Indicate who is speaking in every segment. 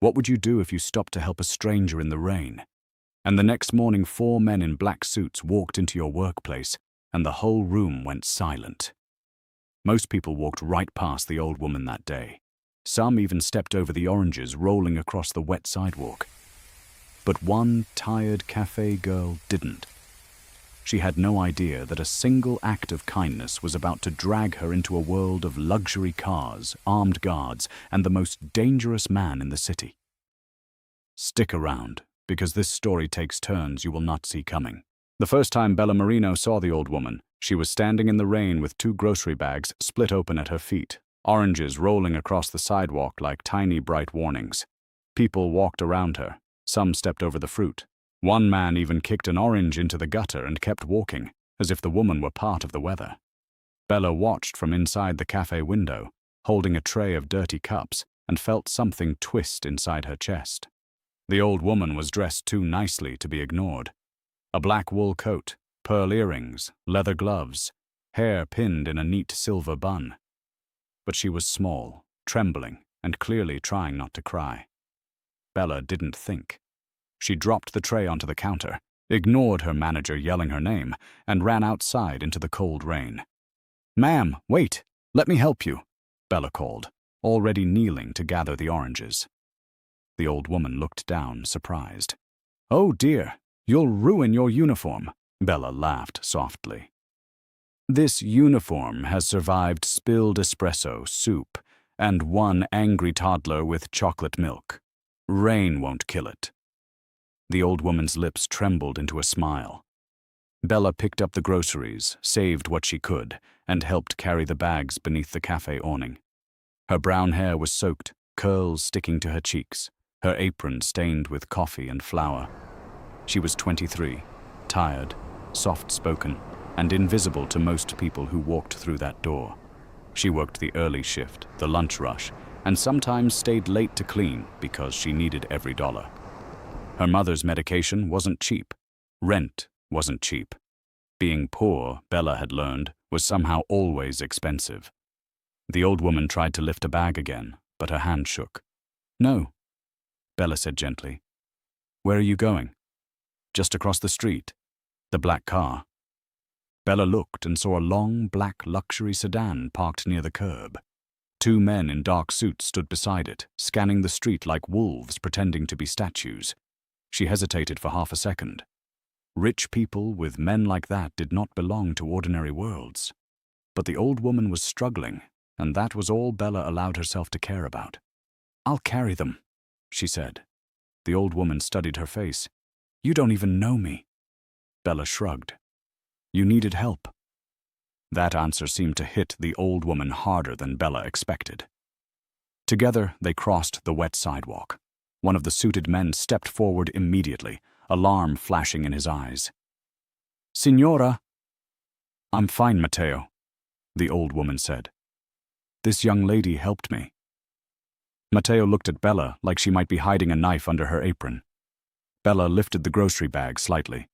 Speaker 1: What would you do if you stopped to help a stranger in the rain? And the next morning, 4 men in black suits walked into your workplace, and the whole room went silent. Most people walked right past the old woman that day. Some even stepped over the oranges rolling across the wet sidewalk. But one tired cafe girl didn't. She had no idea that a single act of kindness was about to drag her into a world of luxury cars, armed guards, and the most dangerous man in the city. Stick around, because this story takes turns you will not see coming. The first time Bella Marino saw the old woman, she was standing in the rain with 2 grocery bags split open at her feet, oranges rolling across the sidewalk like tiny bright warnings. People walked around her. Some stepped over the fruit. One man even kicked an orange into the gutter and kept walking, as if the woman were part of the weather. Bella watched from inside the cafe window, holding a tray of dirty cups, and felt something twist inside her chest. The old woman was dressed too nicely to be ignored. A black wool coat, pearl earrings, leather gloves, hair pinned in a neat silver bun. But she was small, trembling, and clearly trying not to cry. Bella didn't think. She dropped the tray onto the counter, ignored her manager yelling her name, and ran outside into the cold rain. "Ma'am, wait! Let me help you," Bella called, already kneeling to gather the oranges. The old woman looked down, surprised. "Oh dear, you'll ruin your uniform," Bella laughed softly. "This uniform has survived spilled espresso, soup, and one angry toddler with chocolate milk. Rain won't kill it." The old woman's lips trembled into a smile. Bella picked up the groceries, saved what she could, and helped carry the bags beneath the cafe awning. Her brown hair was soaked, curls sticking to her cheeks, her apron stained with coffee and flour. She was 23, tired, soft-spoken, and invisible to most people who walked through that door. She worked the early shift, the lunch rush, and sometimes stayed late to clean because she needed every dollar. Her mother's medication wasn't cheap. Rent wasn't cheap. Being poor, Bella had learned, was somehow always expensive. The old woman tried to lift a bag again, but her hand shook. "No," Bella said gently. "Where are you going?" "Just across the street. The black car." Bella looked and saw a long, black luxury sedan parked near the curb. 2 men in dark suits stood beside it, scanning the street like wolves pretending to be statues. She hesitated for half a second. Rich people with men like that did not belong to ordinary worlds. But the old woman was struggling, and that was all Bella allowed herself to care about. "I'll carry them," she said. The old woman studied her face. "You don't even know me." Bella shrugged. "You needed help." That answer seemed to hit the old woman harder than Bella expected. Together, they crossed the wet sidewalk. One of the suited men stepped forward immediately, alarm flashing in his eyes. "Signora!" "I'm fine, Matteo," the old woman said. "This young lady helped me." Matteo looked at Bella like she might be hiding a knife under her apron. Bella lifted the grocery bag slightly.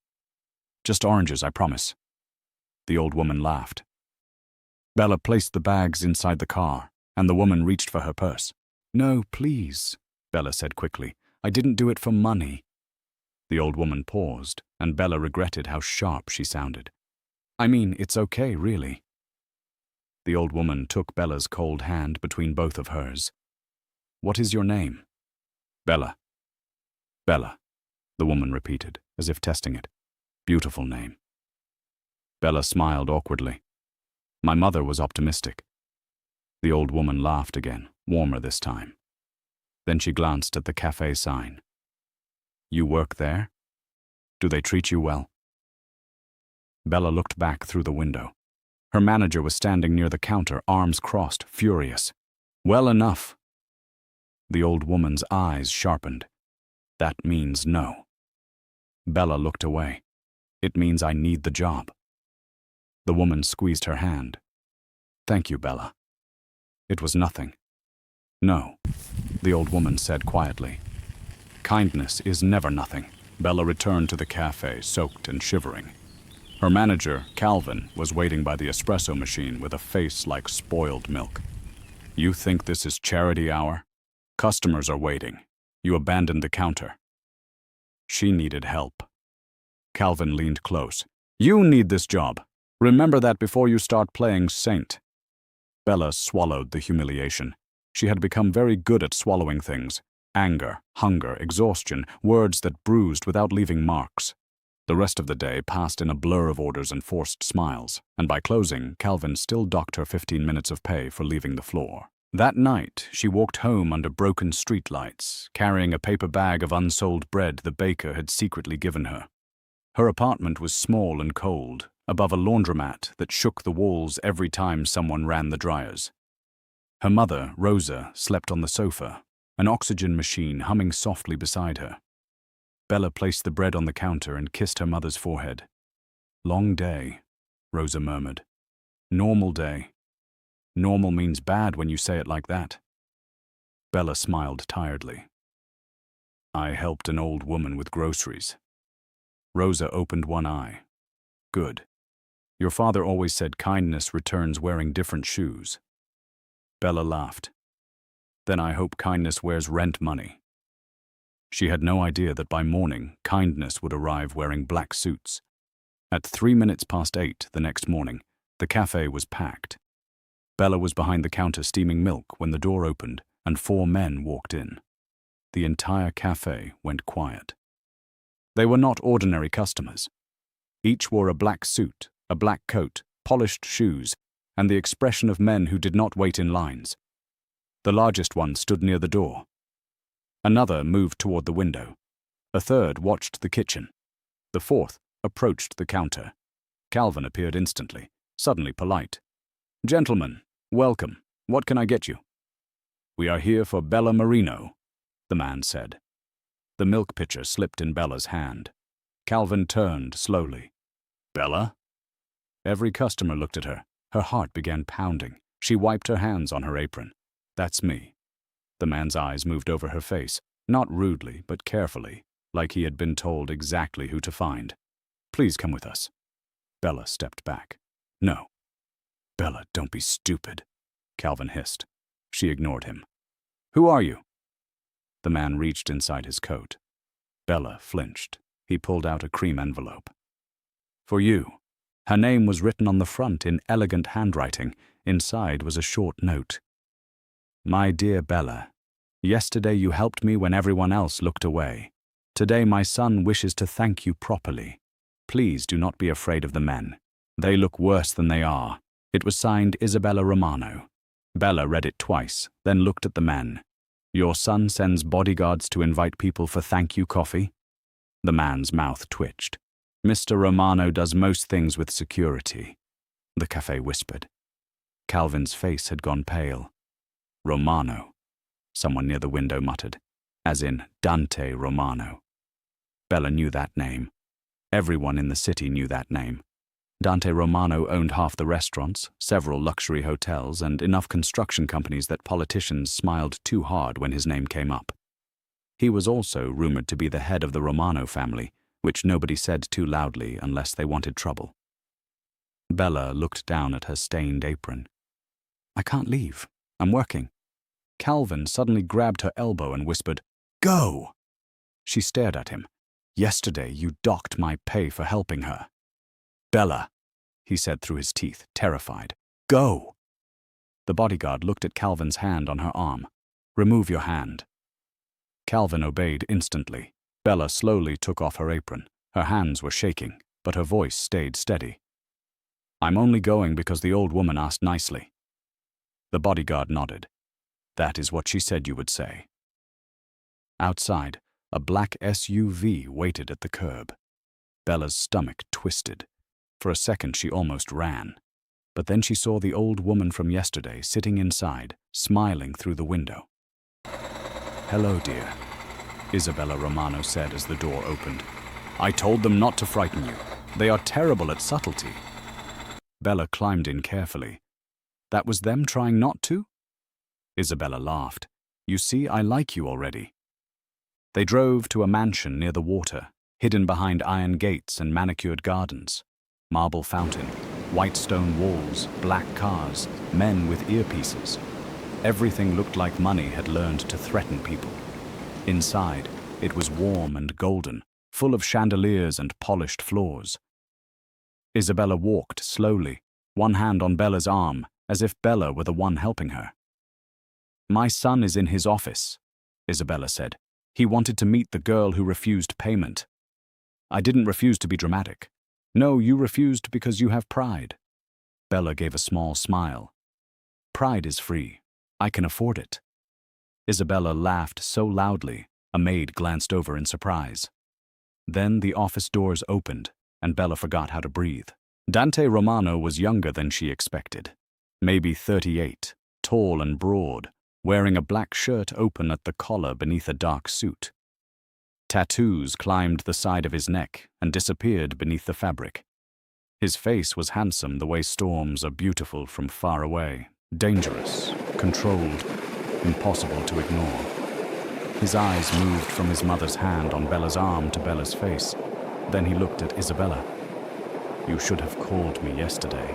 Speaker 1: "Just oranges, I promise." The old woman laughed. Bella placed the bags inside the car, and the woman reached for her purse. "No, please," Bella said quickly. "I didn't do it for money." The old woman paused, and Bella regretted how sharp she sounded. "I mean, it's okay, really." The old woman took Bella's cold hand between both of hers. "What is your name?" "Bella." "Bella," the woman repeated, as if testing it. "Beautiful name." Bella smiled awkwardly. "My mother was optimistic." The old woman laughed again, warmer this time. Then she glanced at the cafe sign. "You work there? Do they treat you well?" Bella looked back through the window. Her manager was standing near the counter, arms crossed, furious. "Well enough." The old woman's eyes sharpened. "That means no." Bella looked away. "It means I need the job." The woman squeezed her hand. "Thank you, Bella." It was nothing. "No," the old woman said quietly. "Kindness is never nothing." Bella returned to the cafe, soaked and shivering. Her manager, Calvin, was waiting by the espresso machine with a face like spoiled milk. "You think this is charity hour? Customers are waiting. You abandoned the counter. She needed help. Calvin leaned close. You need this job. Remember that before you start playing saint. Bella swallowed the humiliation. She had become very good at swallowing things. Anger, hunger, exhaustion, words that bruised without leaving marks. The rest of the day passed in a blur of orders and forced smiles, and by closing, Calvin still docked her 15 minutes of pay for leaving the floor. That night, she walked home under broken streetlights, carrying a paper bag of unsold bread the baker had secretly given her. Her apartment was small and cold, above a laundromat that shook the walls every time someone ran the dryers. Her mother, Rosa, slept on the sofa, an oxygen machine humming softly beside her. Bella placed the bread on the counter and kissed her mother's forehead. Long day, Rosa murmured. Normal day. Normal means bad when you say it like that. Bella smiled tiredly. I helped an old woman with groceries. Rosa opened one eye. Good. Your father always said kindness returns wearing different shoes. Bella laughed. Then I hope kindness wears rent money. She had no idea that by morning, kindness would arrive wearing black suits. At 8:03 the next morning, the cafe was packed. Bella was behind the counter steaming milk when the door opened and 4 men walked in. The entire cafe went quiet. They were not ordinary customers. Each wore a black suit, a black coat, polished shoes, and the expression of men who did not wait in lines. The largest one stood near the door. Another moved toward the window. A third watched the kitchen. The fourth approached the counter. Calvin appeared instantly, suddenly polite. Gentlemen, welcome. What can I get you? We are here for Bella Marino, the man said. The milk pitcher slipped in Bella's hand. Calvin turned slowly. Bella? Every customer looked at her. Her heart began pounding. She wiped her hands on her apron. That's me. The man's eyes moved over her face, not rudely, but carefully, like he had been told exactly who to find. Please come with us. Bella stepped back. No. Bella, don't be stupid, Calvin hissed. She ignored him. Who are you? The man reached inside his coat. Bella flinched. He pulled out a cream envelope. For you. Her name was written on the front in elegant handwriting. Inside was a short note. My dear Bella, yesterday you helped me when everyone else looked away. Today my son wishes to thank you properly. Please do not be afraid of the men. They look worse than they are. It was signed Isabella Romano. Bella read it twice, then looked at the men. Your son sends bodyguards to invite people for thank you coffee? The man's mouth twitched. Mr. Romano does most things with security, the cafe whispered. Calvin's face had gone pale. Romano, someone near the window muttered, as in Dante Romano. Bella knew that name. Everyone in the city knew that name. Dante Romano owned half the restaurants, several luxury hotels, and enough construction companies that politicians smiled too hard when his name came up. He was also rumored to be the head of the Romano family, which nobody said too loudly unless they wanted trouble. Bella looked down at her stained apron. I can't leave. I'm working. Calvin suddenly grabbed her elbow and whispered, Go! She stared at him. Yesterday you docked my pay for helping her. Bella, he said through his teeth, terrified. Go! The bodyguard looked at Calvin's hand on her arm. Remove your hand. Calvin obeyed instantly. Bella slowly took off her apron. Her hands were shaking, but her voice stayed steady. I'm only going because the old woman asked nicely. The bodyguard nodded. That is what she said you would say. Outside, a black SUV waited at the curb. Bella's stomach twisted. For a second she almost ran. But then she saw the old woman from yesterday sitting inside, smiling through the window. Hello, dear, Isabella Romano said as the door opened. I told them not to frighten you. They are terrible at subtlety. Bella climbed in carefully. That was them trying not to? Isabella laughed. You see, I like you already. They drove to a mansion near the water, hidden behind iron gates and manicured gardens. Marble fountain, white stone walls, black cars, men with earpieces. Everything looked like money had learned to threaten people. Inside, it was warm and golden, full of chandeliers and polished floors. Isabella walked slowly, one hand on Bella's arm, as if Bella were the one helping her. "My son is in his office," Isabella said. "He wanted to meet the girl who refused payment." "I didn't refuse to be dramatic." "No, you refused because you have pride." Bella gave a small smile. "Pride is free. I can afford it." Isabella laughed so loudly, a maid glanced over in surprise. Then the office doors opened, and Bella forgot how to breathe. Dante Romano was younger than she expected. Maybe 38, tall and broad, wearing a black shirt open at the collar beneath a dark suit. Tattoos climbed the side of his neck and disappeared beneath the fabric. His face was handsome the way storms are beautiful from far away, dangerous, controlled, impossible to ignore. His eyes moved from his mother's hand on Bella's arm to Bella's face. Then he looked at Isabella. "You should have called me yesterday."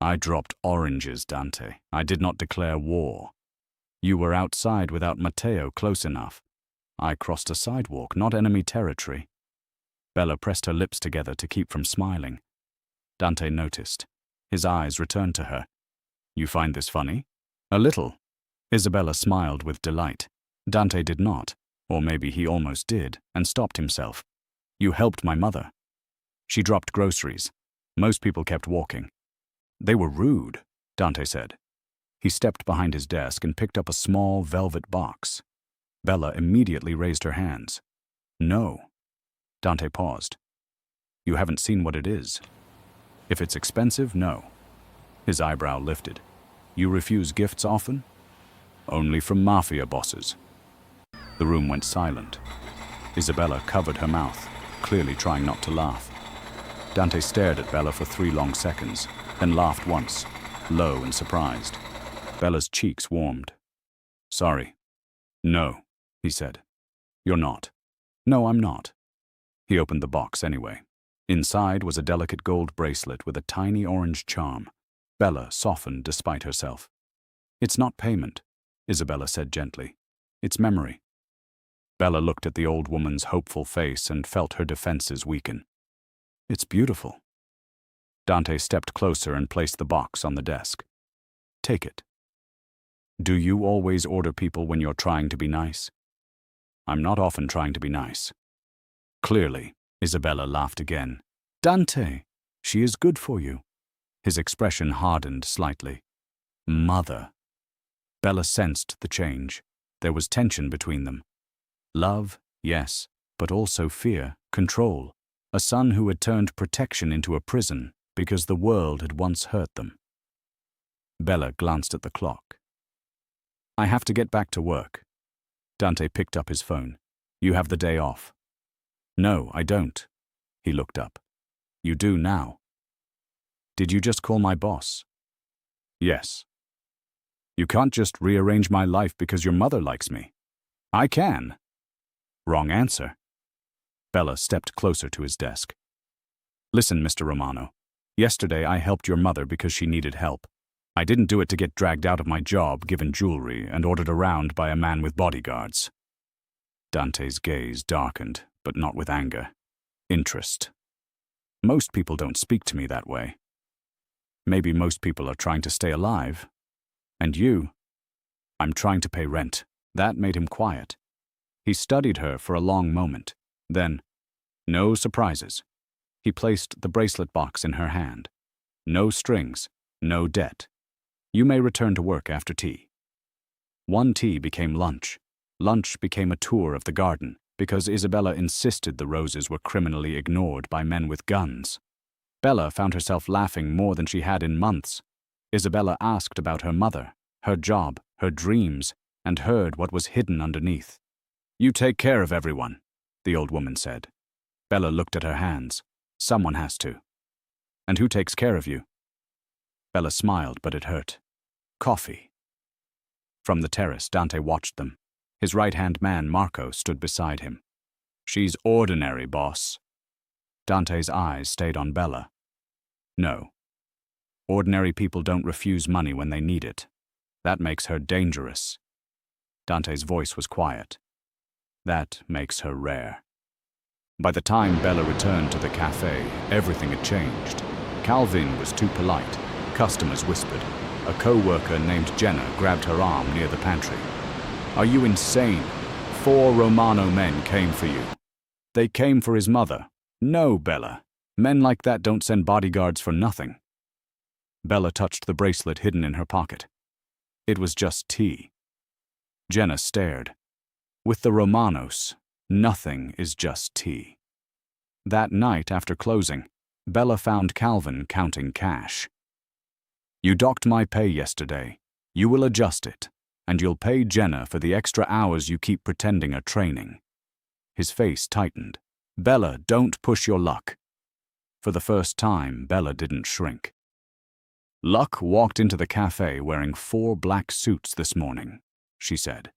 Speaker 1: "I dropped oranges, Dante. I did not declare war. You were outside without Matteo close enough. I crossed a sidewalk, not enemy territory." Bella pressed her lips together to keep from smiling. Dante noticed. His eyes returned to her. "You find this funny?" "A little." Isabella smiled with delight. Dante did not, or maybe he almost did, and stopped himself. "You helped my mother." She dropped groceries. Most people kept walking. "They were rude," Dante said. He stepped behind his desk and picked up a small velvet box. Bella immediately raised her hands. "No." Dante paused. "You haven't seen what it is." "If it's expensive, no." His eyebrow lifted. "You refuse gifts often?" "Only from Mafia bosses." The room went silent. Isabella covered her mouth, clearly trying not to laugh. Dante stared at Bella for 3 long seconds, then laughed once, low and surprised. Bella's cheeks warmed. "Sorry." "No," he said. "You're not." "No, I'm not." He opened the box anyway. Inside was a delicate gold bracelet with a tiny orange charm. Bella softened despite herself. "It's not payment," Isabella said gently. "It's memory." Bella looked at the old woman's hopeful face and felt her defenses weaken. "It's beautiful." Dante stepped closer and placed the box on the desk. "Take it." "Do you always order people when you're trying to be nice?" "I'm not often trying to be nice." "Clearly," Isabella laughed again. "Dante, she is good for you." His expression hardened slightly. "Mother." Bella sensed the change. There was tension between them. Love, yes, but also fear, control. A son who had turned protection into a prison because the world had once hurt them. Bella glanced at the clock. "I have to get back to work." Dante picked up his phone. "You have the day off." "No, I don't." He looked up. "You do now." "Did you just call my boss?" "Yes." "You can't just rearrange my life because your mother likes me." "I can." "Wrong answer." Bella stepped closer to his desk. "Listen, Mr. Romano. Yesterday I helped your mother because she needed help. I didn't do it to get dragged out of my job, given jewelry, and ordered around by a man with bodyguards." Dante's gaze darkened, but not with anger. Interest. "Most people don't speak to me that way." "Maybe most people are trying to stay alive. And you?" "I'm trying to pay rent." That made him quiet. He studied her for a long moment. Then, "No surprises." He placed the bracelet box in her hand. "No strings, no debt. You may return to work after tea." One tea became lunch. Lunch became a tour of the garden, because Isabella insisted the roses were criminally ignored by men with guns. Bella found herself laughing more than she had in months. Isabella asked about her mother, her job, her dreams, and heard what was hidden underneath. "You take care of everyone," the old woman said. Bella looked at her hands. "Someone has to." "And who takes care of you?" Bella smiled, but it hurt. "Coffee." From the terrace, Dante watched them. His right-hand man, Marco, stood beside him. "She's ordinary, boss." Dante's eyes stayed on Bella. "No. Ordinary people don't refuse money when they need it. That makes her dangerous." Dante's voice was quiet. That makes her rare. By the time Bella returned to the cafe, everything had changed. Calvin was too polite. Customers whispered. A co-worker named Jenna grabbed her arm near the pantry. "Are you insane? 4 Romano men came for you." "They came for his mother." "No, Bella. Men like that don't send bodyguards for nothing." Bella touched the bracelet hidden in her pocket. It was just tea. Jenna stared. With the Romanos, nothing is just tea. That night after closing, Bella found Calvin counting cash. "You docked my pay yesterday. You will adjust it, and you'll pay Jenna for the extra hours you keep pretending are training." His face tightened. "Bella, don't push your luck." For the first time, Bella didn't shrink. "Luck walked into the cafe wearing 4 black suits this morning," she said.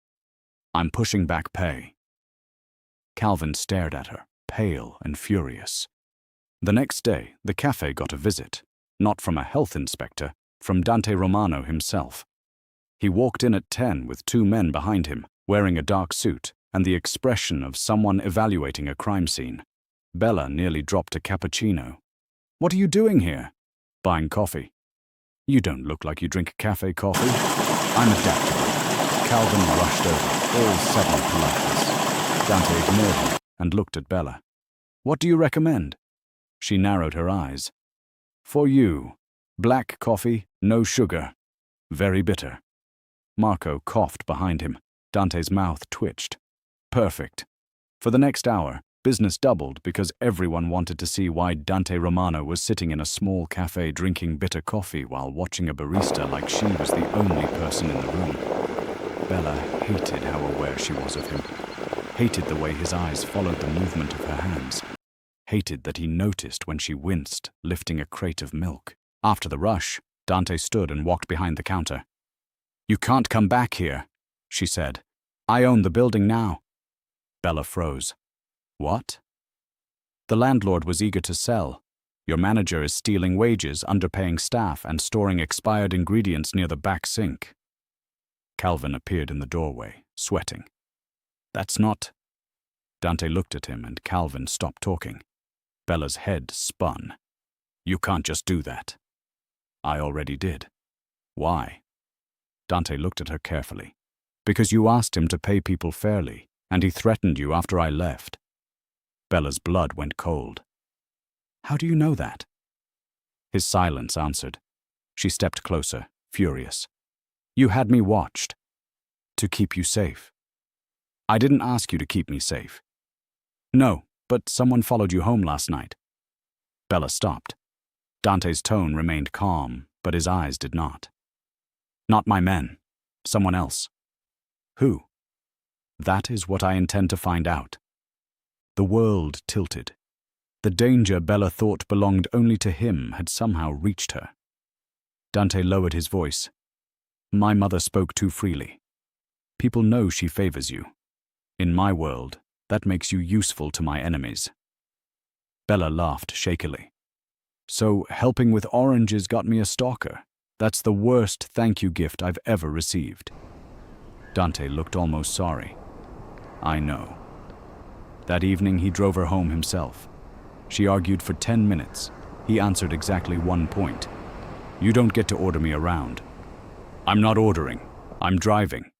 Speaker 1: "I'm pushing back pay." Calvin stared at her, pale and furious. The next day, the cafe got a visit, not from a health inspector, from Dante Romano himself. He walked in at 10 with 2 men behind him, wearing a dark suit and the expression of someone evaluating a crime scene. Bella nearly dropped a cappuccino. "What are you doing here?" "Buying coffee." "You don't look like you drink cafe coffee." "I'm adaptable." Calvin rushed over, all sudden politeness. Dante ignored him and looked at Bella. "What do you recommend?" She narrowed her eyes. "For you, black coffee, no sugar. Very bitter." Marco coughed behind him. Dante's mouth twitched. "Perfect." For the next hour, business doubled because everyone wanted to see why Dante Romano was sitting in a small cafe drinking bitter coffee while watching a barista like she was the only person in the room. Bella hated how aware she was of him. Hated the way his eyes followed the movement of her hands. Hated that he noticed when she winced, lifting a crate of milk. After the rush, Dante stood and walked behind the counter. "You can't come back here," she said. "I own the building now." Bella froze. "What?" "The landlord was eager to sell. Your manager is stealing wages, underpaying staff, and storing expired ingredients near the back sink." Calvin appeared in the doorway, sweating. "That's not—" Dante looked at him and Calvin stopped talking. Bella's head spun. "You can't just do that." "I already did." "Why?" Dante looked at her carefully. "Because you asked him to pay people fairly, and he threatened you after I left." Bella's blood went cold. "How do you know that?" His silence answered. She stepped closer, furious. "You had me watched. To keep you safe." "I didn't ask you to keep me safe." "No, but someone followed you home last night." Bella stopped. Dante's tone remained calm, but his eyes did not. "Not my men. Someone else." "Who?" "That is what I intend to find out." The world tilted. The danger Bella thought belonged only to him had somehow reached her. Dante lowered his voice. "My mother spoke too freely. People know she favors you. In my world, that makes you useful to my enemies." Bella laughed shakily. "So helping with oranges got me a stalker. That's the worst thank you gift I've ever received." Dante looked almost sorry. "I know." That evening he drove her home himself. She argued for 10 minutes. He answered exactly 1 point. "You don't get to order me around." "I'm not ordering. I'm driving."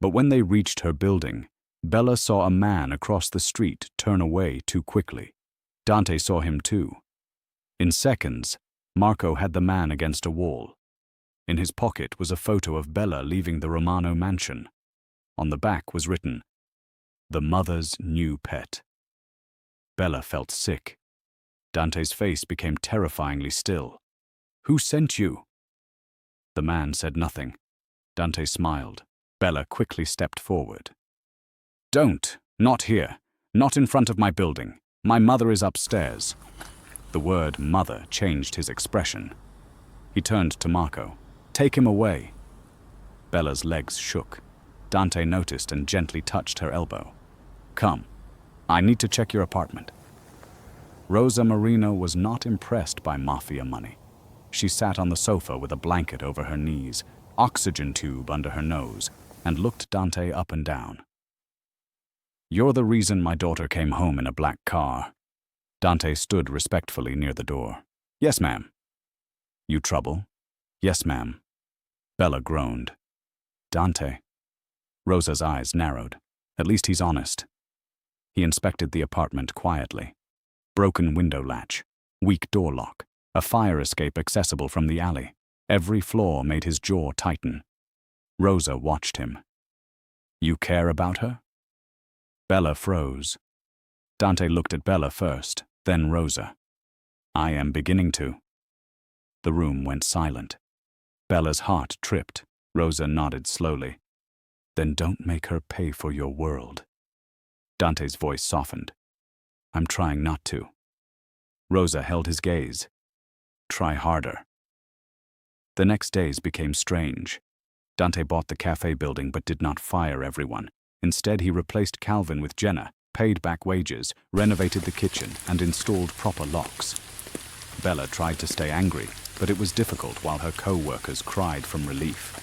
Speaker 1: But when they reached her building, Bella saw a man across the street turn away too quickly. Dante saw him too. In seconds, Marco had the man against a wall. In his pocket was a photo of Bella leaving the Romano mansion. On the back was written, "The mother's new pet." Bella felt sick. Dante's face became terrifyingly still. "Who sent you?" The man said nothing. Dante smiled. Bella quickly stepped forward. "Don't. Not here. Not in front of my building. My mother is upstairs." The word mother changed his expression. He turned to Marco. "Take him away." Bella's legs shook. Dante noticed and gently touched her elbow. "Come. I need to check your apartment." Rosa Marino was not impressed by Mafia money. She sat on the sofa with a blanket over her knees, oxygen tube under her nose, and looked Dante up and down. You're the reason my daughter came home in a black car. Dante stood respectfully near the door. Yes, ma'am. You trouble? Yes, ma'am. Bella groaned. Dante. Rosa's eyes narrowed. At least he's honest. He inspected the apartment quietly. Broken window latch, weak door lock, a fire escape accessible from the alley. Every flaw made his jaw tighten. Rosa watched him. You care about her? Bella froze. Dante looked at Bella first, then Rosa. I am beginning to. The room went silent. Bella's heart tripped. Rosa nodded slowly. Then don't make her pay for your world. Dante's voice softened. I'm trying not to. Rosa held his gaze. Try harder. The next days became strange. Dante bought the cafe building but did not fire everyone. Instead, he replaced Calvin with Jenna, paid back wages, renovated the kitchen, and installed proper locks. Bella tried to stay angry, but it was difficult while her co-workers cried from relief.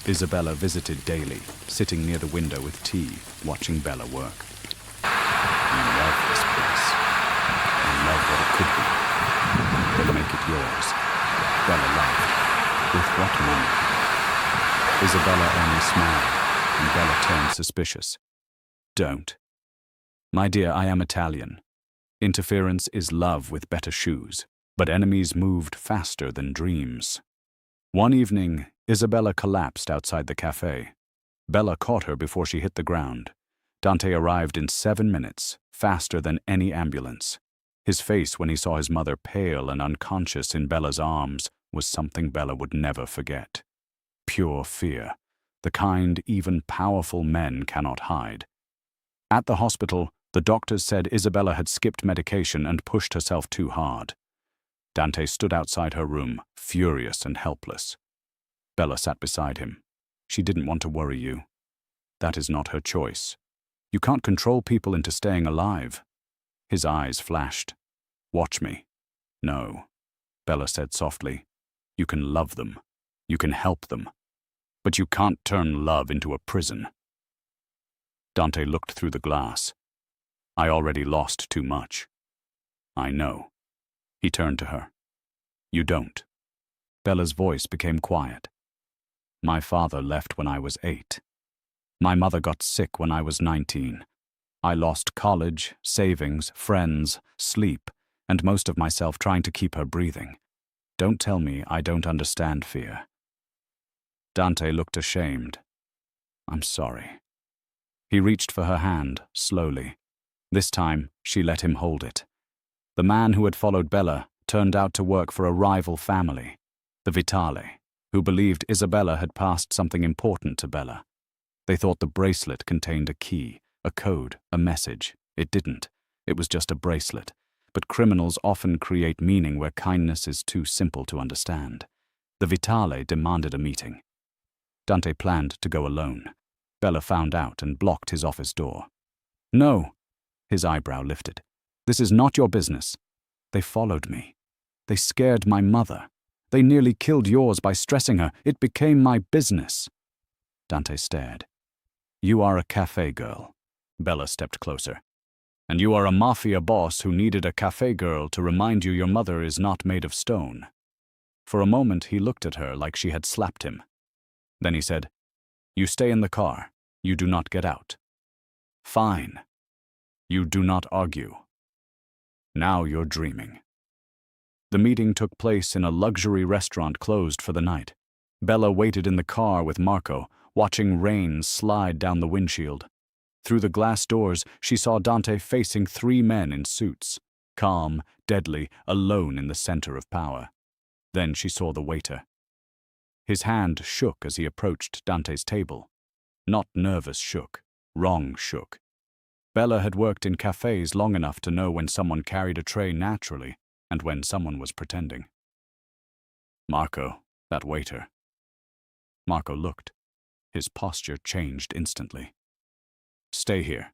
Speaker 1: Isabella visited daily, sitting near the window with tea, watching Bella work. You love this place. I love what it could be. Then make it yours. Bella laughed. With what money? Isabella only smiled, and Bella turned suspicious. Don't. My dear, I am Italian. Interference is love with better shoes, but enemies moved faster than dreams. One evening, Isabella collapsed outside the cafe. Bella caught her before she hit the ground. Dante arrived in 7 minutes, faster than any ambulance. His face when he saw his mother pale and unconscious in Bella's arms was something Bella would never forget. Pure fear, the kind even powerful men cannot hide. At the hospital, the doctors said Isabella had skipped medication and pushed herself too hard. Dante stood outside her room, furious and helpless. Bella sat beside him. She didn't want to worry you. That is not her choice. You can't control people into staying alive. His eyes flashed. Watch me. No, Bella said softly. You can love them. You can help them. But you can't turn love into a prison. Dante looked through the glass. I already lost too much. I know. He turned to her. You don't. Bella's voice became quiet. My father left when I was 8. My mother got sick when I was 19. I lost college, savings, friends, sleep, and most of myself trying to keep her breathing. Don't tell me I don't understand fear. Dante looked ashamed. I'm sorry. He reached for her hand, slowly. This time, she let him hold it. The man who had followed Bella turned out to work for a rival family, the Vitale, who believed Isabella had passed something important to Bella. They thought the bracelet contained a key, a code, a message. It didn't. It was just a bracelet. But criminals often create meaning where kindness is too simple to understand. The Vitale demanded a meeting. Dante planned to go alone. Bella found out and blocked his office door. No, his eyebrow lifted. This is not your business. They followed me. They scared my mother. They nearly killed yours by stressing her. It became my business. Dante stared. You are a cafe girl. Bella stepped closer. And you are a mafia boss who needed a cafe girl to remind you your mother is not made of stone. For a moment he looked at her like she had slapped him. Then he said, You stay in the car. You do not get out. Fine. You do not argue. Now you're dreaming. The meeting took place in a luxury restaurant closed for the night. Bella waited in the car with Marco, watching rain slide down the windshield. Through the glass doors, she saw Dante facing 3 men in suits, calm, deadly, alone in the center of power. Then she saw the waiter. His hand shook as he approached Dante's table. Not nervous shook, wrong shook. Bella had worked in cafes long enough to know when someone carried a tray naturally and when someone was pretending. Marco, that waiter. Marco looked. His posture changed instantly. Stay here.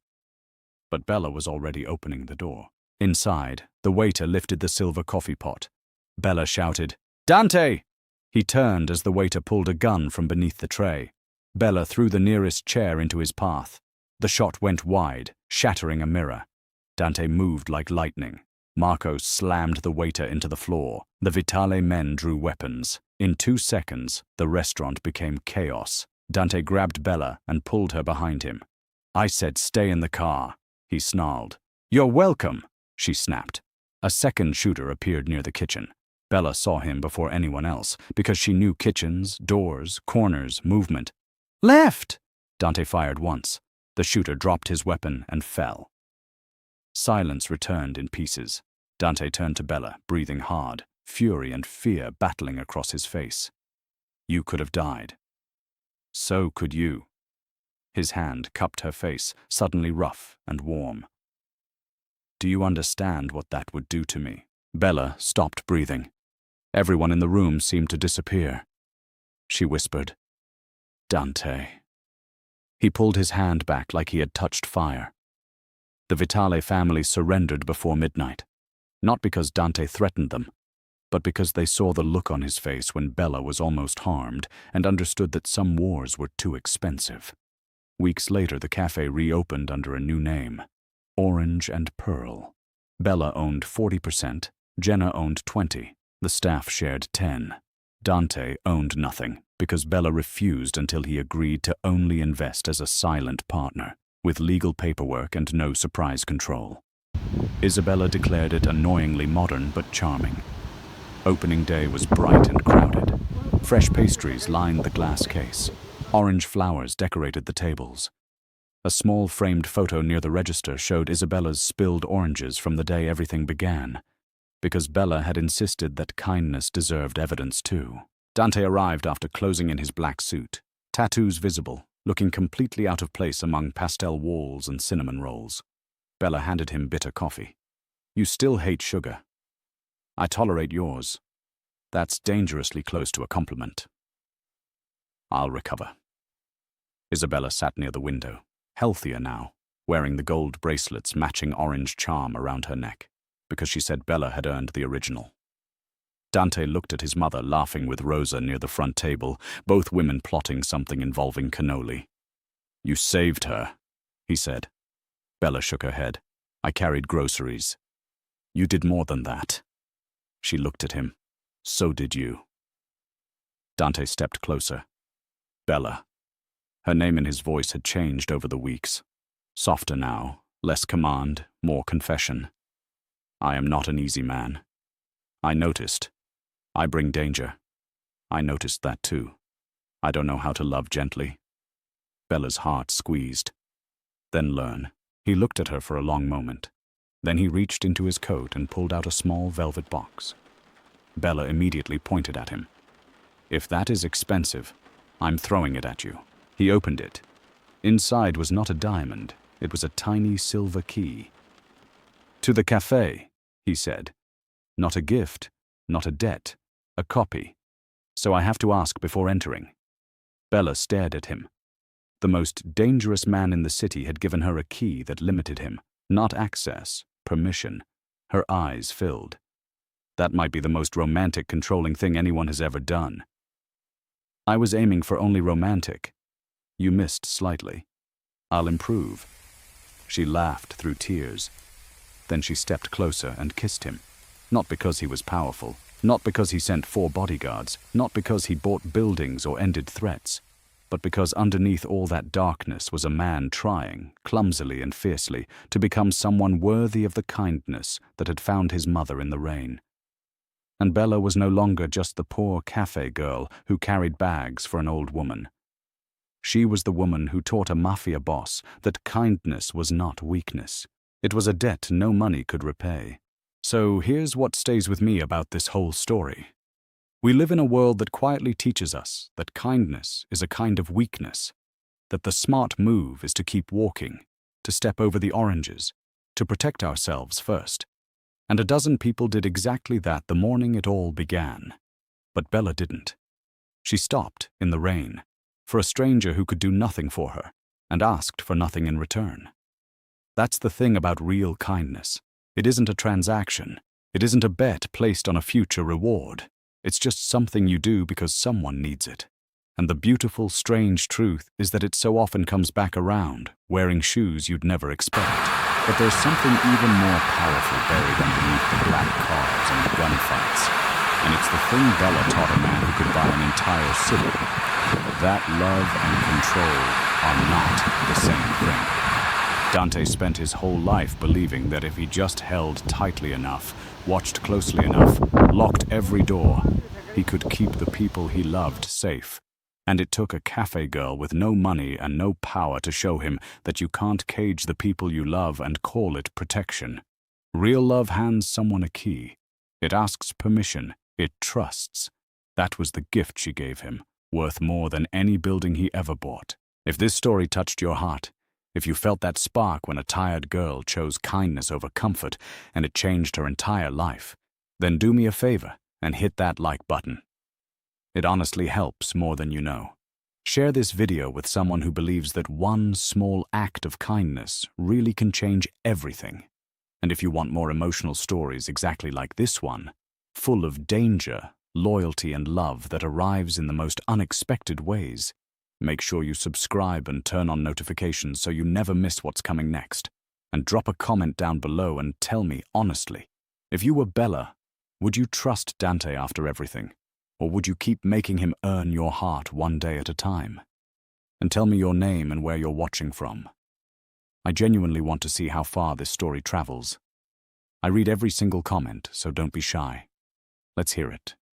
Speaker 1: But Bella was already opening the door. Inside, the waiter lifted the silver coffee pot. Bella shouted, Dante! He turned as the waiter pulled a gun from beneath the tray. Bella threw the nearest chair into his path. The shot went wide, shattering a mirror. Dante moved like lightning. Marco slammed the waiter into the floor. The Vitale men drew weapons. In 2 seconds, the restaurant became chaos. Dante grabbed Bella and pulled her behind him. "I said stay in the car," he snarled. "You're welcome," she snapped. A second shooter appeared near the kitchen. Bella saw him before anyone else, because she knew kitchens, doors, corners, movement. "Left!" Dante fired once. The shooter dropped his weapon and fell. Silence returned in pieces. Dante turned to Bella, breathing hard, fury and fear battling across his face. "You could have died. So could you." His hand cupped her face, suddenly rough and warm. "Do you understand what that would do to me?" Bella stopped breathing. Everyone in the room seemed to disappear. She whispered, "Dante." He pulled his hand back like he had touched fire. The Vitale family surrendered before midnight, not because Dante threatened them, but because they saw the look on his face when Bella was almost harmed and understood that some wars were too expensive. Weeks later, the cafe reopened under a new name, Orange and Pearl. Bella owned 40%, Jenna owned 20%, the staff shared 10%. Dante owned nothing because Bella refused until he agreed to only invest as a silent partner, with legal paperwork and no surprise control. Isabella declared it annoyingly modern but charming. Opening day was bright and crowded. Fresh pastries lined the glass case. Orange flowers decorated the tables. A small framed photo near the register showed Isabella's spilled oranges from the day everything began, because Bella had insisted that kindness deserved evidence too. Dante arrived after closing in his black suit, tattoos visible, looking completely out of place among pastel walls and cinnamon rolls. Bella handed him bitter coffee. "You still hate sugar. I tolerate yours. That's dangerously close to a compliment." "I'll recover." Isabella sat near the window, healthier now, wearing the gold bracelets matching orange charm around her neck, because she said Bella had earned the original. Dante looked at his mother laughing with Rosa near the front table, both women plotting something involving cannoli. "You saved her," he said. Bella shook her head. "I carried groceries." "You did more than that." She looked at him. "So did you." Dante stepped closer. "Bella." Her name and his voice had changed over the weeks. Softer now, less command, more confession. "I am not an easy man. I noticed. I bring danger. I noticed that too. I don't know how to love gently." Bella's heart squeezed. "Then learn." He looked at her for a long moment. Then he reached into his coat and pulled out a small velvet box. Bella immediately pointed at him. "If that is expensive, I'm throwing it at you." He opened it. Inside was not a diamond. It was a tiny silver key. "To the Café," he said. "Not a gift, not a debt, a copy. So I have to ask before entering." Bella stared at him. The most dangerous man in the city had given her a key that limited him, not access, permission. Her eyes filled. That might be the most romantic, controlling thing anyone has ever done. "I was aiming for only romantic. You missed slightly. I'll improve." She laughed through tears. Then she stepped closer and kissed him. Not because he was powerful, not because he sent 4 bodyguards, not because he bought buildings or ended threats, but because underneath all that darkness was a man trying, clumsily and fiercely, to become someone worthy of the kindness that had found his mother in the rain. And Bella was no longer just the poor cafe girl who carried bags for an old woman. She was the woman who taught a Mafia boss that kindness was not weakness. It was a debt no money could repay. So here's what stays with me about this whole story. We live in a world that quietly teaches us that kindness is a kind of weakness, that the smart move is to keep walking, to step over the oranges, to protect ourselves first. And a dozen people did exactly that the morning it all began. But Bella didn't. She stopped in the rain, for a stranger who could do nothing for her, and asked for nothing in return. That's the thing about real kindness. It isn't a transaction. It isn't a bet placed on a future reward. It's just something you do because someone needs it. And the beautiful, strange truth is that it so often comes back around, wearing shoes you'd never expect. But there's something even more powerful buried underneath the black cars and the gunfights. And it's the thing Bella taught a man who could buy an entire city. That love and control are not the same thing. Dante spent his whole life believing that if he just held tightly enough, watched closely enough, locked every door, he could keep the people he loved safe. And it took a cafe girl with no money and no power to show him that you can't cage the people you love and call it protection. Real love hands someone a key. It asks permission. It trusts. That was the gift she gave him, worth more than any building he ever bought. If this story touched your heart, if you felt that spark when a tired girl chose kindness over comfort and it changed her entire life, then do me a favor and hit that like button. It honestly helps more than you know. Share this video with someone who believes that one small act of kindness really can change everything. And if you want more emotional stories exactly like this one, full of danger, loyalty, and love that arrives in the most unexpected ways, make sure you subscribe and turn on notifications so you never miss what's coming next. And drop a comment down below and tell me honestly, if you were Bella, would you trust Dante after everything? Or would you keep making him earn your heart one day at a time? And tell me your name and where you're watching from. I genuinely want to see how far this story travels. I read every single comment, so don't be shy. Let's hear it.